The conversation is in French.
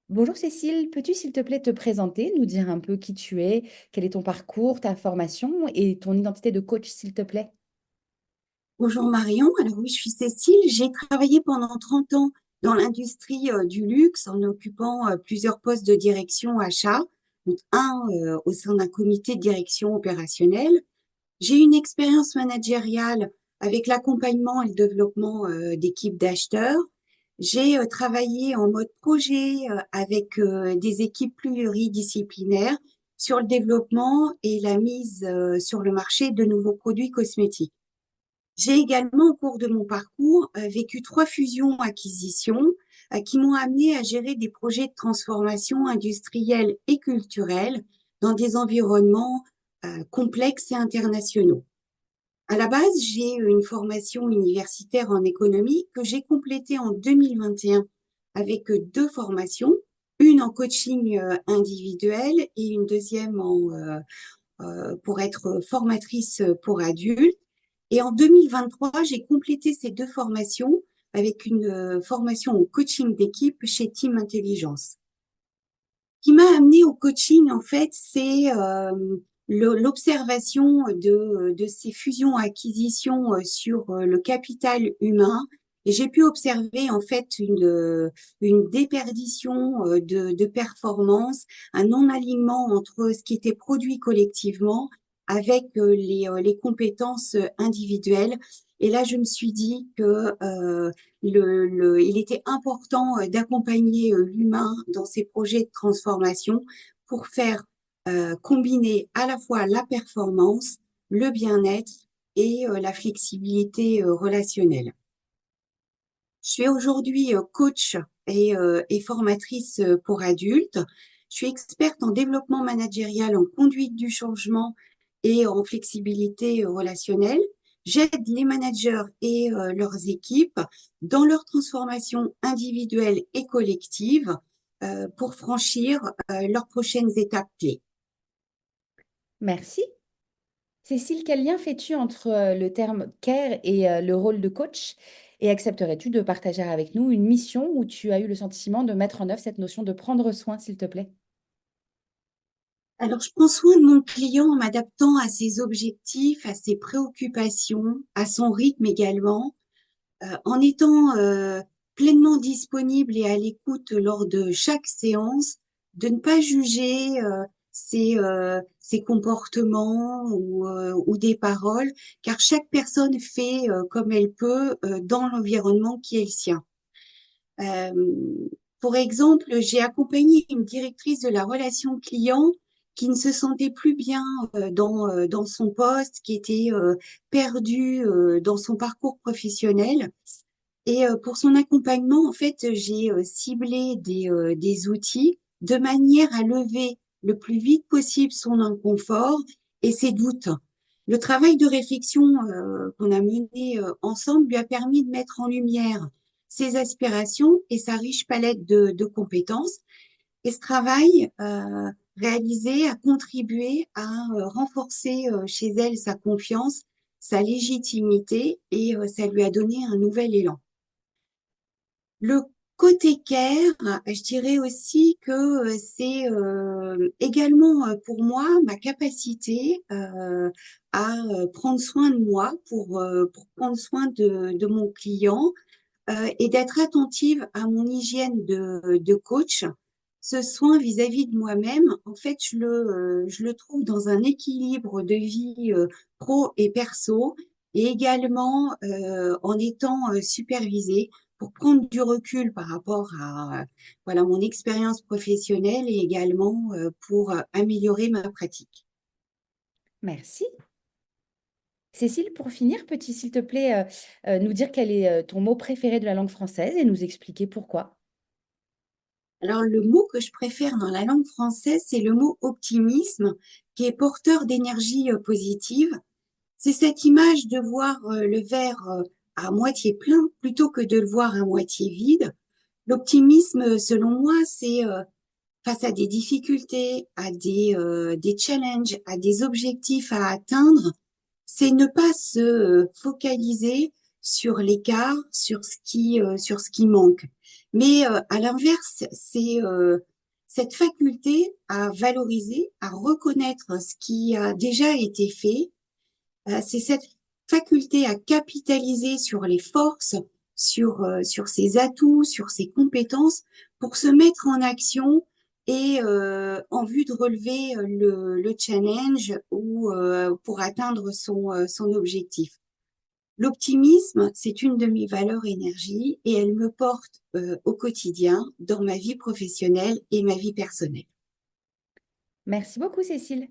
Bonjour Cécile, peux-tu s'il te plaît te présenter, nous dire un peu qui tu es, quel est ton parcours, ta formation et ton identité de coach s'il te plaît? Bonjour Marion, alors oui, je suis Cécile. J'ai travaillé pendant 30 ans dans l'industrie du luxe en occupant plusieurs postes de direction achat, donc un au sein d'un comité de direction opérationnelle. J'ai une expérience managériale avec l'accompagnement et le développement d'équipes d'acheteurs. J'ai travaillé en mode projet avec des équipes pluridisciplinaires sur le développement et la mise sur le marché de nouveaux produits cosmétiques. J'ai également, au cours de mon parcours, vécu 3 fusions-acquisitions qui m'ont amené à gérer des projets de transformation industrielle et culturelle dans des environnements complexes et internationaux. À la base, j'ai une formation universitaire en économie que j'ai complétée en 2021 avec 2 formations, une en coaching individuel et une deuxième pour être formatrice pour adultes. Et en 2023, j'ai complété ces 2 formations avec une formation en coaching d'équipe chez Team Intelligence. Ce qui m'a amené au coaching, en fait, c'est l'observation de ces fusions-acquisitions sur le capital humain. Et j'ai pu observer, en fait, une déperdition de performance, un non-alignement entre ce qui était produit collectivement avec les compétences individuelles. Et là, je me suis dit que il était important d'accompagner l'humain dans ces projets de transformation pour faire combiner à la fois la performance, le bien-être et la flexibilité relationnelle. Je suis aujourd'hui coach et formatrice pour adultes. Je suis experte en développement managérial, en conduite du changement et en flexibilité relationnelle. J'aide les managers et leurs équipes dans leur transformation individuelle et collective pour franchir leurs prochaines étapes clés. Merci. Cécile, quel lien fais-tu entre le terme care et le rôle de coach? Et accepterais-tu de partager avec nous une mission où tu as eu le sentiment de mettre en œuvre cette notion de prendre soin, s'il te plaît? Alors, je prends soin de mon client en m'adaptant à ses objectifs, à ses préoccupations, à son rythme également, en étant pleinement disponible et à l'écoute lors de chaque séance, de ne pas juger ses comportements ou des paroles, car chaque personne fait comme elle peut dans l'environnement qui est le sien. Euh, pour exemple, j'ai accompagné une directrice de la relation client qui ne se sentait plus bien dans son poste, qui était perdue dans son parcours professionnel. Et pour son accompagnement, en fait, j'ai ciblé des outils de manière à lever le plus vite possible son inconfort et ses doutes. Le travail de réflexion qu'on a mené ensemble lui a permis de mettre en lumière ses aspirations et sa riche palette de compétences. Et ce travail réalisé a contribué à renforcer chez elle sa confiance, sa légitimité et ça lui a donné un nouvel élan. Le côté care, je dirais aussi que c'est également pour moi ma capacité à prendre soin de moi pour prendre soin de mon client et d'être attentive à mon hygiène de coach. Ce soin vis-à-vis de moi-même, en fait, je le trouve dans un équilibre de vie pro et perso et également en étant supervisée pour prendre du recul par rapport à voilà mon expérience professionnelle et également pour améliorer ma pratique. Merci. Cécile, pour finir, peux-tu, s'il te plaît, nous dire quel est ton mot préféré de la langue française et nous expliquer pourquoi? Alors, le mot que je préfère dans la langue française, c'est le mot optimisme, qui est porteur d'énergie positive. C'est cette image de voir le verre à moitié plein plutôt que de le voir à moitié vide. L'optimisme, selon moi, c'est face à des difficultés, à des challenges, à des objectifs à atteindre, c'est ne pas se focaliser sur l'écart, sur ce qui manque. Mais à l'inverse, c'est cette faculté à valoriser, à reconnaître ce qui a déjà été fait, c'est cette faculté à capitaliser sur les forces, sur ses atouts, sur ses compétences pour se mettre en action et en vue de relever le challenge ou pour atteindre son objectif. L'optimisme, c'est une de mes valeurs énergie et elle me porte au quotidien dans ma vie professionnelle et ma vie personnelle. Merci beaucoup, Cécile.